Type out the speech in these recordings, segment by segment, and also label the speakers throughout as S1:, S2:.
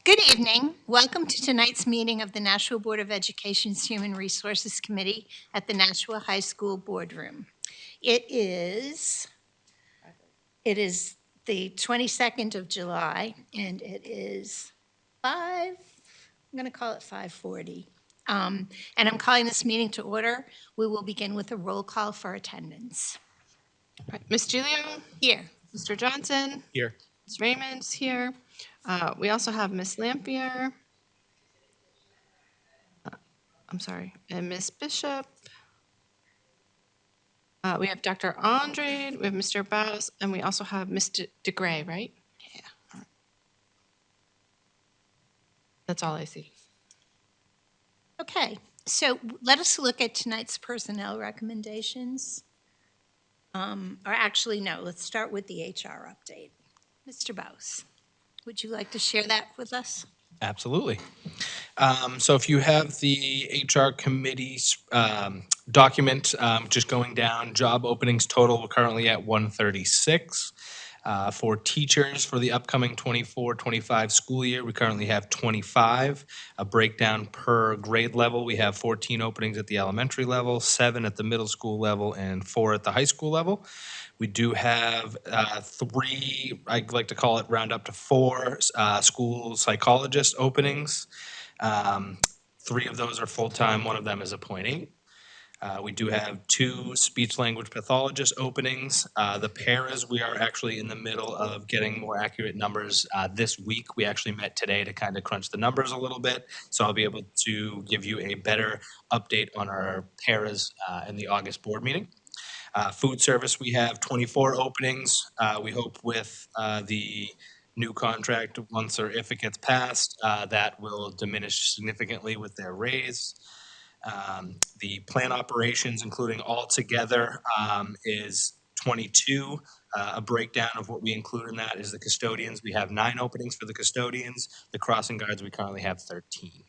S1: Good evening. Welcome to tonight's meeting of the Nashua Board of Education's Human Resources Committee at the Nashua High School Boardroom. It is the 22nd of July, and it is I'm going to call it 5:40. And I'm calling this meeting to order. We will begin with a roll call for attendance.
S2: Right. Ms. Giglio?
S1: Here.
S2: Mr. Johnson?
S3: Here.
S2: Ms. Raymond's here. We also have Ms. Lampier. And Ms. Bishop. We have Dr. Andrade, we have Mr. Baus, and we also have Ms. DeGray, right? Yeah. All right. That's all I see.
S1: Okay, so let us look at tonight's personnel recommendations. Or actually, no, let's start with the HR update. Mr. Baus, would you like to share that with us?
S3: Absolutely. So if you have the HR committee's document, just going down, job openings total, we're currently at 136. For teachers for the upcoming 24-25 school year, we currently have 25. A breakdown per grade level, we have 14 openings at the elementary level, 7 at the middle school level, and 4 at the high school level. We do have 3, I like to call it round up to 4 school psychologist openings. 3 of those are full-time, 1 of them is appointing. We do have 2 speech language pathologist openings. The paras, we are actually in the middle of getting more accurate numbers this week. We actually met today to kind of crunch the numbers a little bit, so I'll be able to give you a better update on our paras in the August board meeting. Food service, we have 24 openings. We hope with the new contract, once or if it gets passed, that will diminish significantly with their raise. The plant operations, including all together, is 22. A breakdown of what we include in that is the custodians. We have 9 openings for the custodians. The crossing guards, we currently have 13.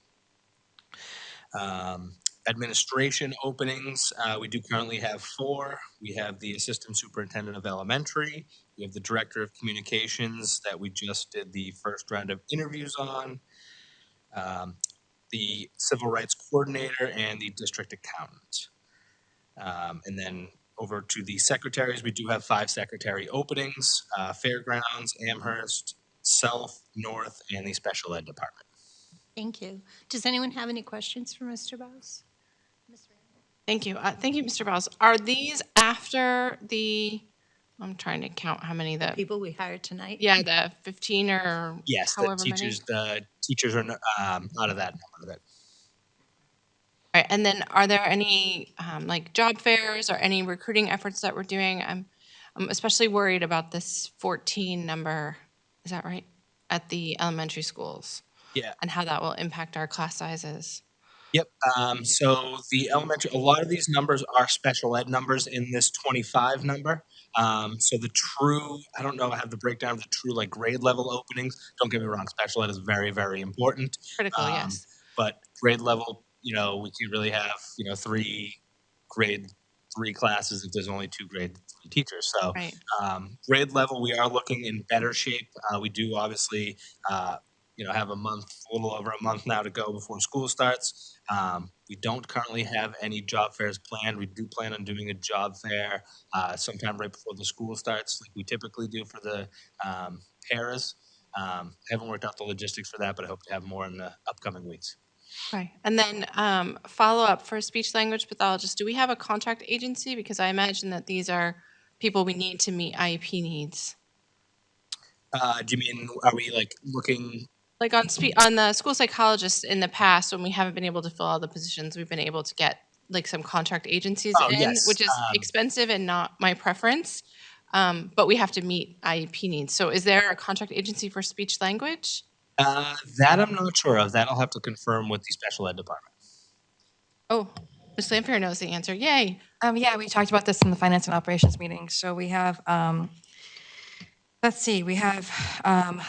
S3: Administration openings, we do currently have 4. We have the assistant superintendent of elementary. We have the director of communications that we just did the first round of interviews on. The civil rights coordinator and the district accountant. And then over to the secretaries, we do have 5 secretary openings, Fairgrounds, Amherst, South, North, and the special ed department.
S1: Thank you. Does anyone have any questions for Mr. Baus?
S2: Thank you. Thank you, Mr. Baus. Are these after I'm trying to count how many
S1: People we hired tonight?
S2: Yeah, the 15 or
S3: yes,
S2: however
S3: the teachers are out of that number.
S2: All right, and then are there any like job fairs or any recruiting efforts that we're doing? I'm especially worried about this 14 number. Is that right? At the elementary schools.
S3: Yeah.
S2: And how that will impact our class sizes.
S3: Yep. So the elementary, a lot of these numbers are special ed numbers in this 25 number. So the true, I don't know, I have the breakdown of the true like grade level openings. Don't get me wrong, special ed is very, very important.
S2: Critical, yes.
S3: But grade level, we can really have, 3 grade 3 classes if there's only 2 grade 3 teachers. So
S2: Right.
S3: Grade level, we are looking in better shape. We do obviously, have a little over a month now to go before school starts. We don't currently have any job fairs planned. We do plan on doing a job fair sometime right before the school starts, like we typically do for the paras. I haven't worked out the logistics for that, but I hope to have more in the upcoming weeks.
S2: Okay. And then follow up for speech language pathologists. Do we have a contract agency? Because I imagine that these are people we need to meet IEP needs.
S3: Do you mean, are we like looking?
S2: Like on the school psychologists in the past, when we haven't been able to fill all the positions, we've been able to get like some contract agencies in,
S3: Yes.
S2: which is expensive and not my preference. But we have to meet IEP needs. So is there a contract agency for speech language?
S3: That I'm not sure of. That I'll have to confirm with the special ed department.
S2: Oh, Ms. Lampier knows the answer. Yay.
S4: Yeah, we talked about this in the finance and operations meeting. So we have, we have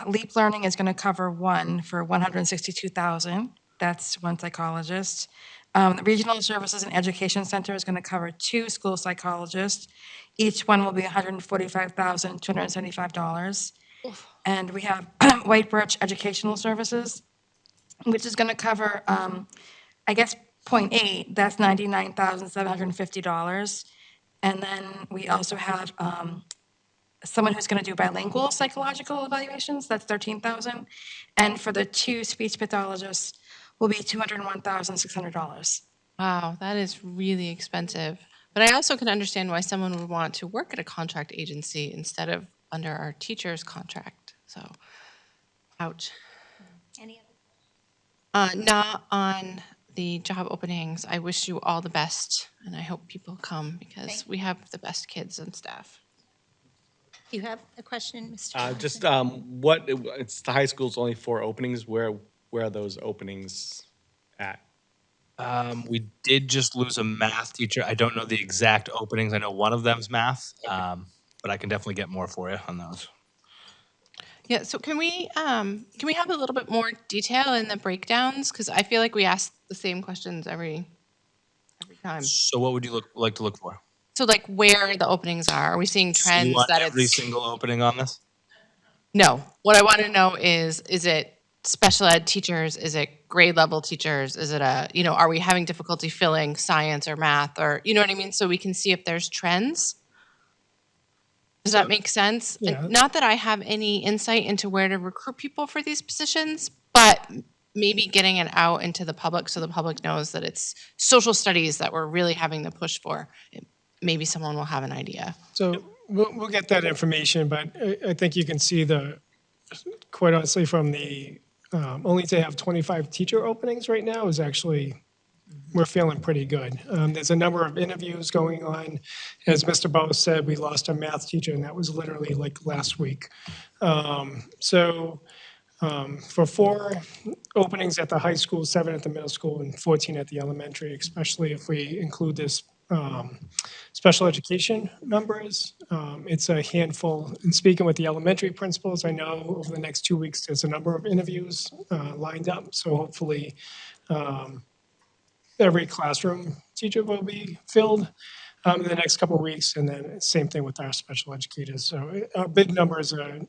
S4: Leap Learning is going to cover 1 for $162,000. That's 1 psychologist. The Regional Services and Education Center is going to cover 2 school psychologists. Each one will be $145,275. And we have White Birch Educational Services, which is going to cover, I guess, point eight, that's $99,750. And then we also have someone who's going to do bilingual psychological evaluations, that's 13,000. And for the two speech pathologists will be $201,600.
S2: Wow, that is really expensive. But I also can understand why someone would want to work at a contract agency instead of under our teacher's contract. So, ouch.
S1: Any
S2: Not on the job openings. I wish you all the best, and I hope people come because
S1: Thank
S2: we have the best kids and staff.
S1: You have a question, Mr.
S5: Just
S1: Johnson?
S5: it's the high school's only 4 openings. Where are those openings at?
S3: We did just lose a math teacher. I don't know the exact openings. I know one of them's math, but I can definitely get more for you on those.
S2: Yeah, so can we have a little bit more detail in the breakdowns? Because I feel like we ask the same questions every time.
S3: So what would you like to look for?
S2: So like where the openings are we seeing
S3: You
S2: trends
S3: want
S2: that
S3: every
S2: it's
S3: single opening on this?
S2: No. What I want to know is it special ed teachers? Is it grade level teachers? Is it are we having difficulty filling science or math or, you know what I mean? So we can see if there's trends. Does that make sense?
S6: Yeah.
S2: And not that I have any insight into where to recruit people for these positions, but maybe getting it out into the public so the public knows that it's social studies that we're really having to push for. Maybe someone will have an idea.
S6: So we'll get that information, but I think you can see quite honestly, from the, only to have 25 teacher openings right now is actually, we're feeling pretty good. There's a number of interviews going on. As Mr. Bowes said, we lost a math teacher, and that was literally like last week. For 4 openings at the high school, 7 at the middle school, and 14 at the elementary, especially if we include this special education numbers. It's a handful. And speaking with the elementary principals, I know over the next 2 weeks, there's a number of interviews lined up. So hopefully every classroom teacher will be filled in the next couple of weeks. And then same thing with our special educators. So our big numbers are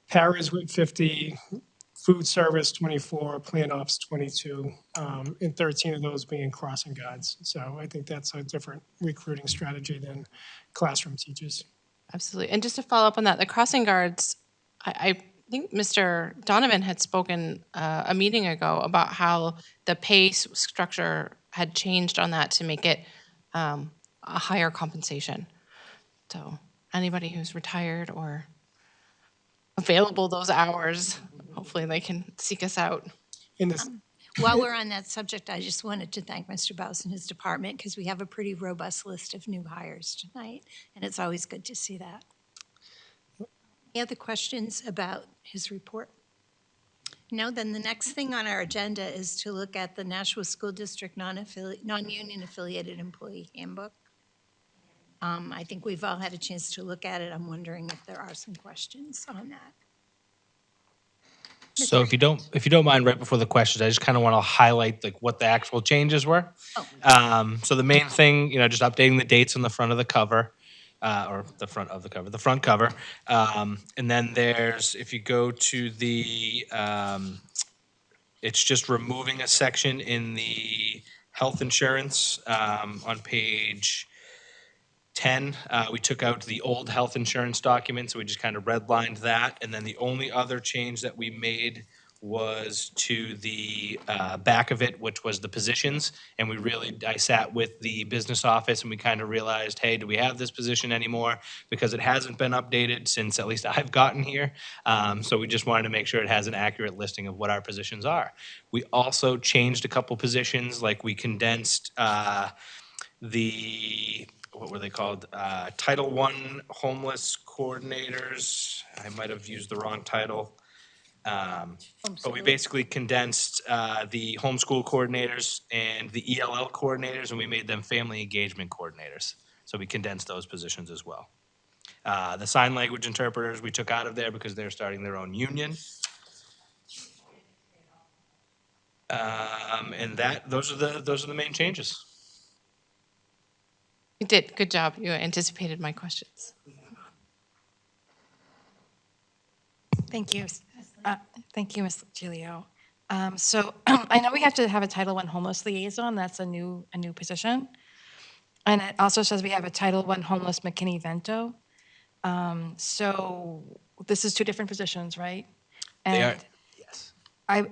S6: paras with 50, food service 24, plant ops 22, and 13 of those being crossing guards. So I think that's a different recruiting strategy than classroom teachers.
S2: Absolutely. And just to follow up on that, the crossing guards, I think Mr. Donovan had spoken a meeting ago about how the pay structure had changed on that to make it a higher compensation. So anybody who's retired or available those hours, hopefully they can seek us out.
S6: In this,
S1: While we're on that subject, I just wanted to thank Mr. Bowes and his department because we have a pretty robust list of new hires tonight, and it's always good to see that. Any other questions about his report? No, then the next thing on our agenda is to look at the Nashua School District non-union affiliated employee handbook. I think we've all had a chance to look at it. I'm wondering if there are some questions on that.
S3: So if you don't mind, right before the questions, I just kind of want to highlight like what the actual changes were. So the main thing, just updating the dates on the front of the cover, or the front cover. And then if you go to it's just removing a section in the health insurance on page 10. We took out the old health insurance document, so we just kind of redlined that. And then the only other change that we made was to the back of it, which was the positions. And I sat with the business office and we kind of realized, hey, do we have this position anymore? Because it hasn't been updated since at least I've gotten here. So we just wanted to make sure it has an accurate listing of what our positions are. We also changed a couple positions, like we condensed what were they called? Title I homeless coordinators. I might have used the wrong title. But we basically condensed the homeschool coordinators and the ELL coordinators, and we made them family engagement coordinators. So we condensed those positions as well. The sign language interpreters we took out of there because they're starting their own union. And those are the main changes.
S2: You did. Good job. You anticipated my questions.
S4: Thank you. Thank you, Ms. Gilio. So I know we have to have a Title I homeless liaison. That's a new position. And it also says we have a Title I homeless McKinney-Vento. So this is two different positions, right?
S3: They are,
S4: And
S3: yes.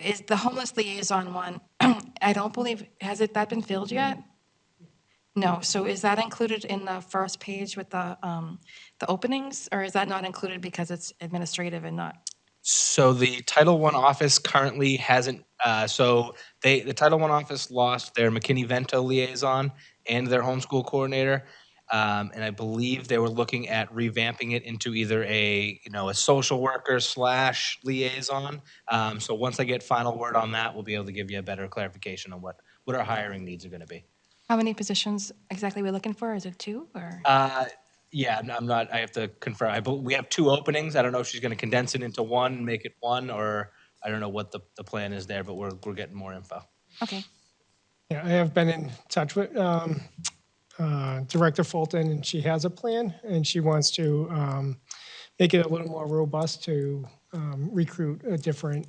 S4: is the homeless liaison one, I don't believe, that been filled yet? No, so is that included in the first page with the openings, or is that not included because it's administrative and not?
S3: So the Title I office currently hasn't, the Title I office lost their McKinney-Vento liaison and their homeschool coordinator. And I believe they were looking at revamping it into either a social worker / liaison. So once I get final word on that, we'll be able to give you a better clarification on what our hiring needs are gonna be.
S4: How many positions exactly we're looking for? Is it two, or?
S3: Yeah, I'm not, I have to confirm. We have two openings. I don't know if she's gonna condense it into one, and make it one, or I don't know what the plan is there, but we're getting more info.
S4: Okay,
S6: Yeah, I have been in touch with Director Fulton, and she has a plan, and she wants to make it a little more robust to recruit a different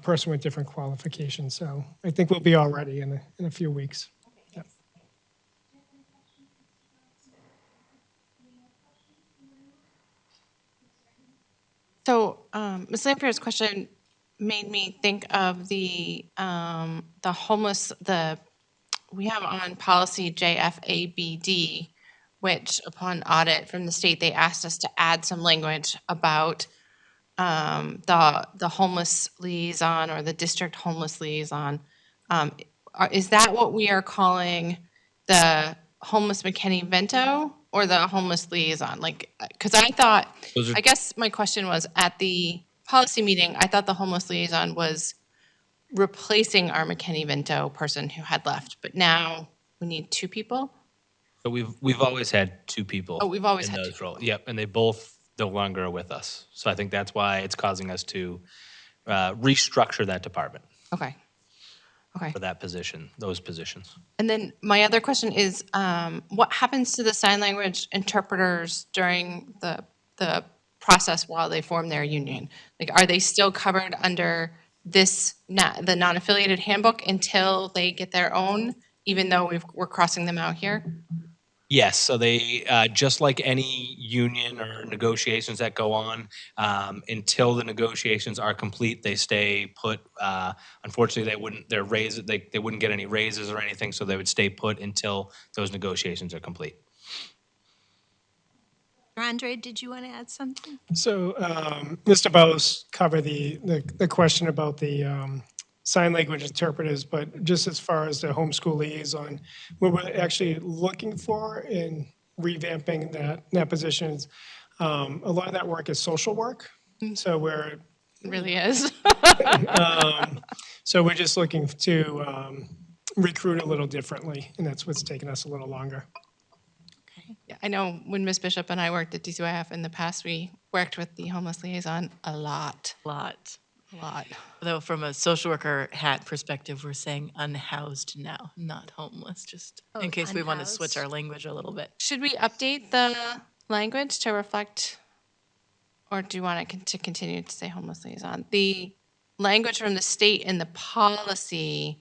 S6: person with different qualifications. So I think we'll be all ready in a few weeks. Yep.
S2: So, Ms. Lampier's question made me think of the homeless, we have on policy JFABD, which upon audit from the state, they asked us to add some language about the homeless liaison or the district homeless liaison. Is that what we are calling the homeless McKinney-Vento or the homeless liaison? Like, because I thought,
S3: Those are-
S2: I guess my question was, at the policy meeting, I thought the homeless liaison was replacing our McKinney-Vento person who had left, but now we need two people?
S3: So we've always had two people.
S2: Oh, we've always
S3: in
S2: had two
S3: those roles. Yep, and they both no longer are with us. So I think that's why it's causing us to restructure that department
S2: Okay. Okay.
S3: for that position, those positions.
S2: And then my other question is, what happens to the sign language interpreters during the process while they form their union? Like, are they still covered under the non-affiliated handbook until they get their own, even though we're crossing them out here?
S3: Yes, so they just like any union or negotiations that go on, until the negotiations are complete, they stay put. Unfortunately, they wouldn't get any raises or anything, so they would stay put until those negotiations are complete.
S1: Andre, did you want to add something?
S6: So Mr. Bose covered the question about the sign language interpreters, but just as far as the homeschool liaison, what we're actually looking for in revamping that position is a lot of that work is social work. So
S2: It really is.
S6: we're just looking to recruit a little differently, and that's what's taken us a little longer.
S1: Okay.
S2: Yeah, I know when Ms. Bishop and I worked at DCYF in the past, we worked with the homeless liaison a lot.
S7: Lot.
S2: A lot.
S7: Though from a social worker hat perspective, we're saying unhoused now, not homeless, just
S1: Oh,
S7: in case we want to switch
S1: unhoused.
S7: our language a little bit.
S2: Should we update the language to reflect, or do you want it to continue to say homeless liaison? The language from the state in the policy,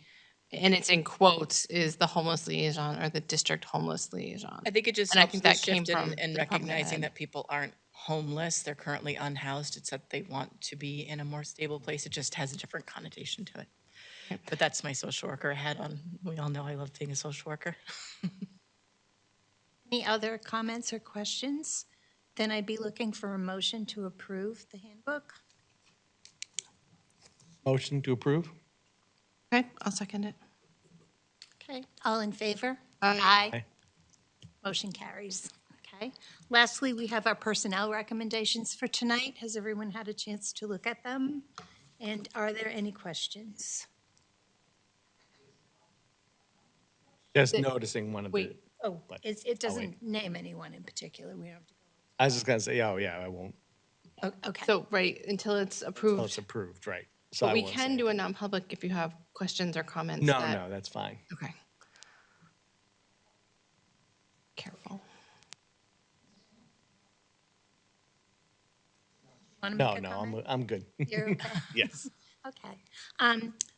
S2: and it's in quotes, is the homeless liaison or the district homeless liaison.
S7: I think it just
S2: And I
S7: helps
S2: think
S7: the
S2: that came
S7: shift in,
S2: from
S7: in
S2: the Department of
S7: recognizing
S2: Ed.
S7: that people aren't homeless, they're currently unhoused. It's that they want to be in a more stable place. It just has a different connotation to it. But that's my social worker hat on. We all know I love being a social worker.
S1: Any other comments or questions? Then I'd be looking for a motion to approve the handbook.
S5: Motion to approve?
S2: Okay, I'll second it.
S1: Okay, all in favor?
S2: Aye.
S5: Aye.
S1: Motion carries. Okay. Lastly, we have our personnel recommendations for tonight. Has everyone had a chance to look at them? And are there any questions?
S5: Just noticing one of the,
S1: Wait, oh,
S5: But
S1: it
S5: I'll
S1: doesn't name anyone in particular. We don't have to
S5: I was just gonna say, oh, yeah, I won't,
S1: go. Oh, okay.
S2: So, right, until it's
S5: until
S2: approved.
S5: it's approved, right. So
S2: But
S5: I
S2: we
S5: won't
S2: can
S5: say
S2: do a
S5: anything.
S2: non-public if you have questions or comments.
S5: No,
S2: that-
S5: no, that's fine.
S2: Okay. Careful.
S1: Want to
S5: No,
S1: make a
S5: no,
S1: comment?
S5: I'm good.
S1: You're okay?
S5: Yes.
S1: Okay.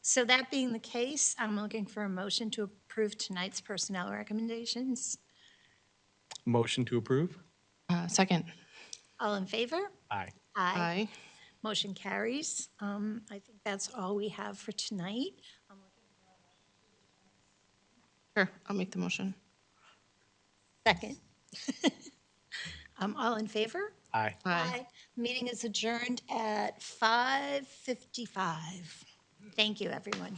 S1: So that being the case, I'm looking for a motion to approve tonight's personnel recommendations.
S5: Motion to approve?
S2: Second.
S1: All in favor?
S5: Aye.
S2: Aye.
S1: Motion carries. I think that's all we have for tonight.
S2: Sure, I'll make the motion.
S1: Second. All in favor?
S5: Aye.
S2: Aye.
S1: Meeting is adjourned at 5:55. Thank you, everyone.